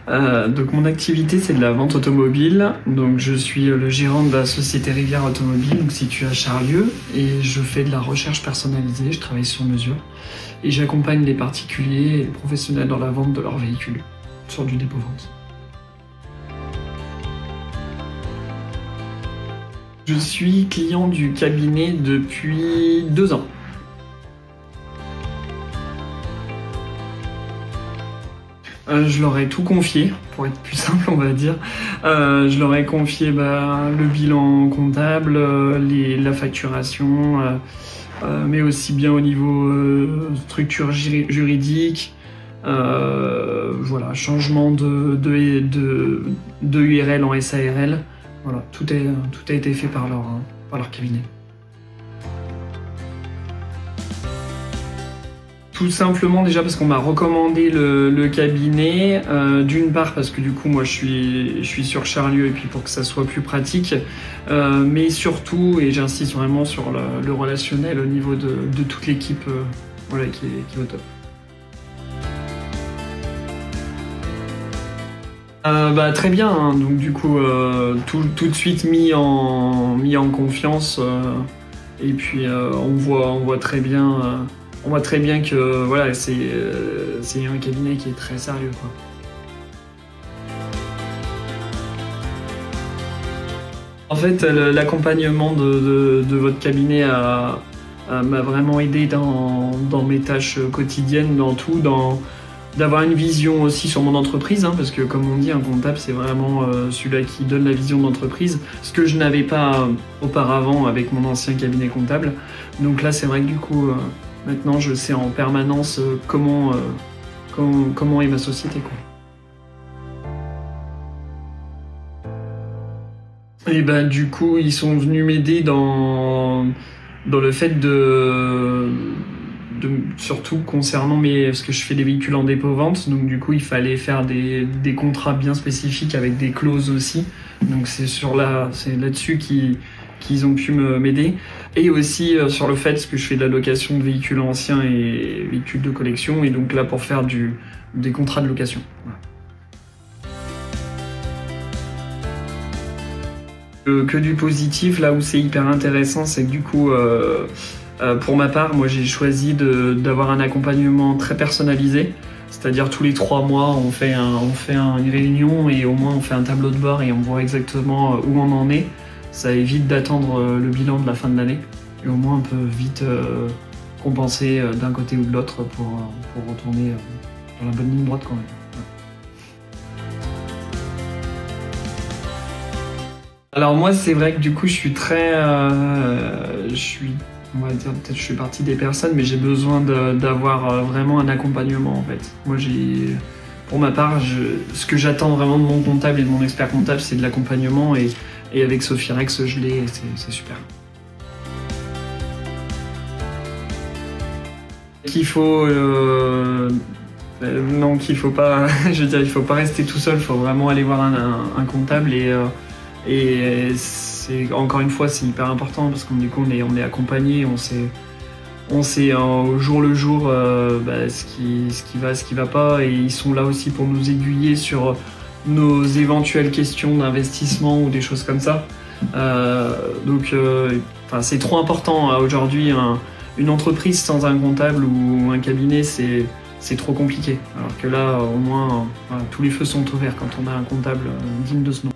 Donc mon activité c'est de la vente automobile, donc je suis le gérant de la société Rivière Automobile, donc située à Charlieu, et je fais de la recherche personnalisée, je travaille sur mesure, et j'accompagne les particuliers et les professionnels dans la vente de leurs véhicules, sur du dépôt-vente. Je suis client du cabinet depuis 2 ans. Je leur ai tout confié, pour être plus simple on va dire. Je leur ai confié le bilan comptable, la facturation, mais aussi bien au niveau structure juridique, voilà, changement de URL en SARL. Voilà, tout a été fait par leur cabinet. Tout simplement déjà parce qu'on m'a recommandé le cabinet, d'une part parce que du coup moi je suis sur Charlieu et puis pour que ça soit plus pratique, mais surtout, et j'insiste vraiment sur le relationnel au niveau de toute l'équipe, voilà, qui est au top. Très bien, hein. Donc du coup tout de suite mis en confiance, et puis on voit très bien. On voit très bien que voilà, c'est un cabinet qui est très sérieux, quoi. En fait, l'accompagnement de votre cabinet m'a vraiment aidé dans mes tâches quotidiennes, dans tout, d'avoir une vision aussi sur mon entreprise, hein, parce que comme on dit, un comptable c'est vraiment celui-là qui donne la vision d'entreprise, ce que je n'avais pas auparavant avec mon ancien cabinet comptable. Donc là c'est vrai que du coup maintenant je sais en permanence comment est ma société, quoi. Et du coup ils sont venus m'aider dans le fait surtout concernant parce que je fais des véhicules en dépôt-vente, donc du coup il fallait faire des contrats bien spécifiques avec des clauses aussi, donc c'est là-dessus qu'ils ont pu m'aider, et aussi sur le fait que je fais de la location de véhicules anciens et véhicules de collection, et donc là pour faire des contrats de location. Voilà. Que du positif, là où c'est hyper intéressant, c'est que du coup pour ma part, moi j'ai choisi d'avoir un accompagnement très personnalisé, c'est-à-dire tous les 3 mois on fait une réunion et au moins on fait un tableau de bord et on voit exactement où on en est. Ça évite d'attendre le bilan de la fin de l'année et au moins on peut vite compenser d'un côté ou de l'autre pour retourner dans la bonne ligne droite quand même. Alors moi c'est vrai que du coup je suis on va dire, peut-être je fais partie des personnes, mais j'ai besoin d'avoir vraiment un accompagnement en fait. Moi pour ma part, ce que j'attends vraiment de mon comptable et de mon expert comptable, c'est de l'accompagnement, et avec Sophirex je l'ai, c'est super. Qu'il faut non, qu'il faut pas, je veux dire, il faut pas rester tout seul, il faut vraiment aller voir un comptable, et encore une fois c'est hyper important parce que du coup on est accompagné, on sait au jour le jour ce qui va, ce qui va pas, et ils sont là aussi pour nous aiguiller sur nos éventuelles questions d'investissement ou des choses comme ça. Donc c'est trop important aujourd'hui. Une entreprise sans un comptable ou un cabinet, c'est trop compliqué. Alors que là au moins tous les feux sont ouverts quand on a un comptable digne de ce nom.